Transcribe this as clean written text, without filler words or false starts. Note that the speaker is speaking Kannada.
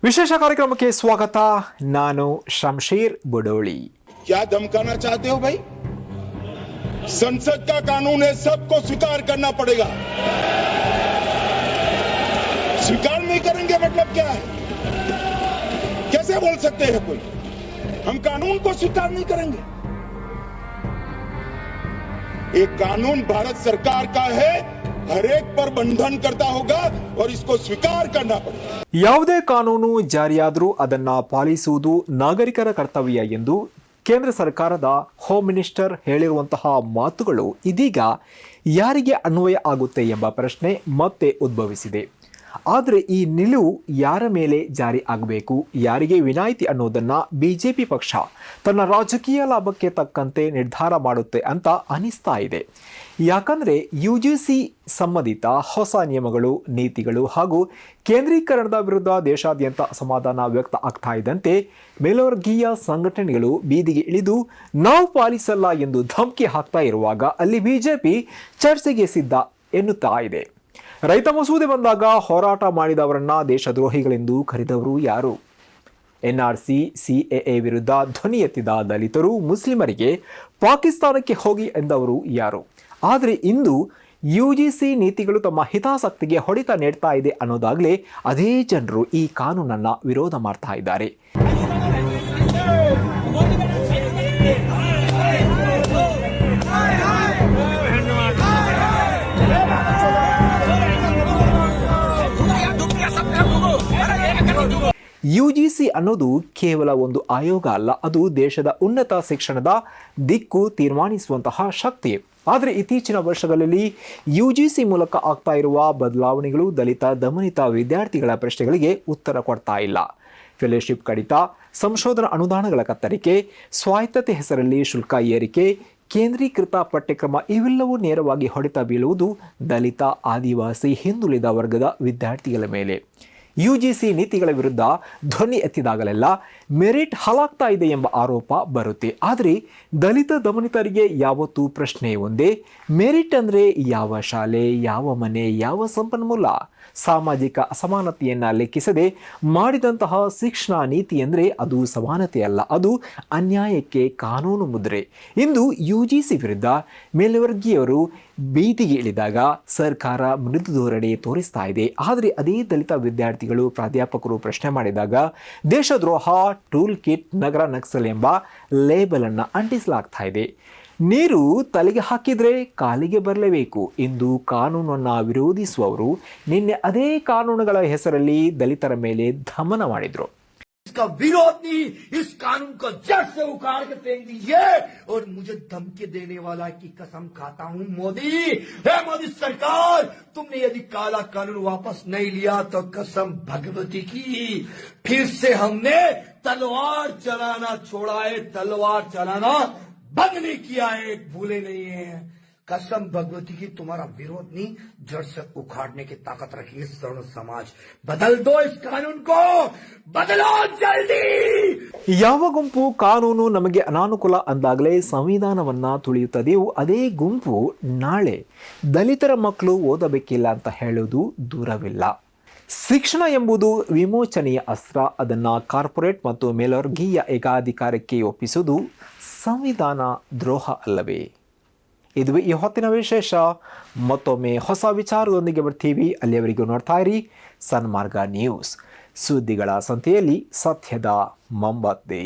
विशेष कार्यक्रम के स्वागत। नानु शमशेर बुडोली। क्या धमकाना चाहते हो भाई? संसद का कानून है, सबको स्वीकार करना पड़ेगा। स्वीकार नहीं करेंगे मतलब क्या है? कैसे बोल सकते हैं कोई? हम कानून को स्वीकार नहीं करेंगे। एक कानून भारत सरकार का है, हर एक पर बंधन करता होगा और इसको स्वीकार करना पड़ेगा। ಯಾವುದೇ ಕಾನೂನು ಜಾರಿಯಾದರೂ ಅದನ್ನ ಪಾಲಿಸುವುದು ನಾಗರಿಕರ ಕರ್ತವ್ಯ ಎಂದು ಕೇಂದ್ರ ಸರ್ಕಾರದ ಹೋಮ್ ಮಿನಿಸ್ಟರ್ ಹೇಳಿರುವಂತಹ ಮಾತುಗಳು ಇದೀಗ ಯಾರಿಗೆ ಅನ್ವಯ ಆಗುತ್ತೆ ಎಂಬ ಪ್ರಶ್ನೆ ಮತ್ತೆ ಉದ್ಭವಿಸಿದೆ. ಆದರೆ ಈ ನಿಲುವು ಯಾರ ಮೇಲೆ ಜಾರಿ ಆಗಬೇಕು, ಯಾರಿಗೆ ವಿನಾಯಿತಿ ಅನ್ನೋದನ್ನ ಬಿಜೆಪಿ ಪಕ್ಷ ತನ್ನ ರಾಜಕೀಯ ಲಾಭಕ್ಕೆ ತಕ್ಕಂತೆ ನಿರ್ಧಾರ ಮಾಡುತ್ತೆ ಅಂತ ಅನಿಸ್ತಾ ಇದೆ. ಯಾಕಂದರೆ UGC ಸಂಬಂಧಿತ ಹೊಸ ನಿಯಮಗಳು, ನೀತಿಗಳು ಹಾಗೂ ಕೇಂದ್ರೀಕರಣದ ವಿರುದ್ಧ ದೇಶಾದ್ಯಂತ ಅಸಮಾಧಾನ ವ್ಯಕ್ತ ಆಗ್ತಾ ಇದ್ದಂತೆ ಮೇಲ್ವರ್ಗೀಯ ಸಂಘಟನೆಗಳು ಬೀದಿಗೆ ಇಳಿದು ನಾವು ಪಾಲಿಸಲ್ಲ ಎಂದು ಧಮಕಿ ಹಾಕ್ತಾ ಇರುವಾಗ ಅಲ್ಲಿ ಬಿಜೆಪಿ ಚರ್ಚೆಗೆ ಸಿದ್ಧ ಎನ್ನುತ್ತಾ ಇದೆ. ರೈತ ಮಸೂದೆ ಬಂದಾಗ ಹೋರಾಟ ಮಾಡಿದವರನ್ನ ದೇಶದ್ರೋಹಿಗಳೆಂದು ಕರೆದವರು ಯಾರು? NRC CAA ವಿರುದ್ಧ ಧ್ವನಿ ಎತ್ತಿದ ದಲಿತರು, ಮುಸ್ಲಿಮರಿಗೆ ಪಾಕಿಸ್ತಾನಕ್ಕೆ ಹೋಗಿ ಎಂದವರು ಯಾರು? ಆದರೆ ಇಂದು UGC ನೀತಿಗಳು ತಮ್ಮ ಹಿತಾಸಕ್ತಿಗೆ ಹೊಡೆತ ನೀಡ್ತಾ ಇದೆ ಅನ್ನೋದಾಗಲೇ ಅದೇ ಜನರು ಈ ಕಾನೂನನ್ನು ವಿರೋಧ ಮಾಡ್ತಾ ಇದ್ದಾರೆ. UGC ಅನ್ನೋದು ಕೇವಲ ಒಂದು ಆಯೋಗ ಅಲ್ಲ, ಅದು ದೇಶದ ಉನ್ನತ ಶಿಕ್ಷಣದ ದಿಕ್ಕು ತೀರ್ಮಾನಿಸುವಂತಹ ಶಕ್ತಿ. ಆದರೆ ಇತ್ತೀಚಿನ ವರ್ಷಗಳಲ್ಲಿ UGC ಮೂಲಕ ಆಗ್ತಾ ಇರುವ ಬದಲಾವಣೆಗಳು ದಲಿತ ದಮನಿತ ವಿದ್ಯಾರ್ಥಿಗಳ ಪ್ರಶ್ನೆಗಳಿಗೆ ಉತ್ತರ ಕೊಡ್ತಾ ಇಲ್ಲ. ಫೆಲೋಶಿಪ್ ಕಡಿತ, ಸಂಶೋಧನಾ ಅನುದಾನಗಳ ಕತ್ತರಿಕೆ, ಸ್ವಾಯತ್ತತೆ ಹೆಸರಲ್ಲಿ ಶುಲ್ಕ ಏರಿಕೆ, ಕೇಂದ್ರೀಕೃತ ಪಠ್ಯಕ್ರಮ ಇವೆಲ್ಲವೂ ನೇರವಾಗಿ ಹೊಡೆತ ಬೀಳುವುದು ದಲಿತ, ಆದಿವಾಸಿ, ಹಿಂದುಳಿದ ವರ್ಗದ ವಿದ್ಯಾರ್ಥಿಗಳ ಮೇಲೆ. UGC ನೀತಿಗಳ ವಿರುದ್ಧ ಧ್ವನಿ ಎತ್ತಿದಾಗಲೆಲ್ಲ ಮೆರಿಟ್ ಹಾಳಾಗ್ತಾ ಇದೆ ಎಂಬ ಆರೋಪ ಬರುತ್ತೆ. ಆದರೆ ದಲಿತ ದಮನಿತರಿಗೆ ಯಾವತ್ತೂ ಪ್ರಶ್ನೆ ಒಂದೇ, ಮೆರಿಟ್ ಅಂದರೆ ಯಾವ ಶಾಲೆ, ಯಾವ ಮನೆ, ಯಾವ ಸಂಪನ್ಮೂಲ? ಸಾಮಾಜಿಕ ಅಸಮಾನತೆಯನ್ನು ಲೆಕ್ಕಿಸದೆ ಮಾಡಿದಂತಹ ಶಿಕ್ಷಣ ನೀತಿ ಅಂದರೆ ಅದು ಸಮಾನತೆ ಅಲ್ಲ, ಅದು ಅನ್ಯಾಯಕ್ಕೆ ಕಾನೂನು ಮುದ್ರೆ. ಇಂದು UGC ವಿರುದ್ಧ ಮೇಲ್ವರ್ಗೀಯರು ಬೀದಿಗೆ ಇಳಿದಾಗ ಸರ್ಕಾರ ಮೃದು ಧೋರಣೆ ತೋರಿಸ್ತಾ ಇದೆ. ಆದರೆ ಅದೇ ದಲಿತ ವಿದ್ಯಾರ್ಥಿಗಳು, ಪ್ರಾಧ್ಯಾಪಕರು ಪ್ರಶ್ನೆ ಮಾಡಿದಾಗ ದೇಶದ್ರೋಹ, ಟೂಲ್ ಕಿಟ್, ನಗರ ನಕ್ಸಲ್ ಎಂಬ ಲೇಬಲ್ ಅನ್ನು ಅಂಟಿಸಲಾಗ್ತಾ ಇದೆ. ನೀರು ತಲೆಗೆ ಹಾಕಿದ್ರೆ ಕಾಲಿಗೆ ಬರಲೇಬೇಕು ಎಂದು ಕಾನೂನನ್ನು ವಿರೋಧಿಸುವವರು ನಿನ್ನೆ ಅದೇ ಕಾನೂನುಗಳ ಹೆಸರಲ್ಲಿ ದಲಿತರ ಮೇಲೆ ದಮನ ಮಾಡಿದ್ರು. इसका विरोध नहीं, इस कानून को जड़ से उखाड़ के फेंक दीजिए। और मुझे धमकी देने वाला की कसम खाता हूं मोदी, हे मोदी सरकार, तुमने यदि काला कानून वापस नहीं लिया तो कसम भगवती की फिर से हमने तलवार चलाना छोड़ा है, तलवार चलाना बंद नहीं किया है, भूले नहीं है। कसम भगवती की तुम्हारा विरोध नहीं, जड़ से उखाड़ने की ताकत रखी है सर्व समाज। बदल दो इस कानून को, बदलो जल्दी। ಯಾವ ಗುಂಪು ಕಾನೂನು ನಮಗೆ ಅನಾನುಕೂಲ ಅಂದಾಗಲೇ ಸಂವಿಧಾನವನ್ನ ತುಳಿಯುತ್ತದೆಯೋ ಅದೇ ಗುಂಪು ನಾಳೆ ದಲಿತರ ಮಕ್ಕಳು ಓದಬೇಕಿಲ್ಲ ಅಂತ ಹೇಳೋದು ದೂರವಿಲ್ಲ. ಶಿಕ್ಷಣ ಎಂಬುದು ವಿಮೋಚನೆಯ ಅಸ್ತ್ರ. ಅದನ್ನು ಕಾರ್ಪೊರೇಟ್ ಮತ್ತು ಮೇಲ್ವರ್ಗೀಯ ಏಕಾಧಿಕಾರಕ್ಕೆ ಒಪ್ಪಿಸುವುದು ಸಂವಿಧಾನ ದ್ರೋಹ ಅಲ್ಲವೇ? ಇದುವೇ ಈ ಹೊತ್ತಿನ ವಿಶೇಷ. ಮತ್ತೊಮ್ಮೆ ಹೊಸ ವಿಚಾರದೊಂದಿಗೆ ಬರ್ತೀವಿ. ಅಲ್ಲಿಯವರೆಗೂ ನೋಡ್ತಾ ಇರಿ ಸನ್ಮಾರ್ಗ ನ್ಯೂಸ್, ಸುದ್ದಿಗಳ ಸಂತೆಯಲ್ಲಿ ಸತ್ಯದ ಮೊಂಬತ್ತಿ.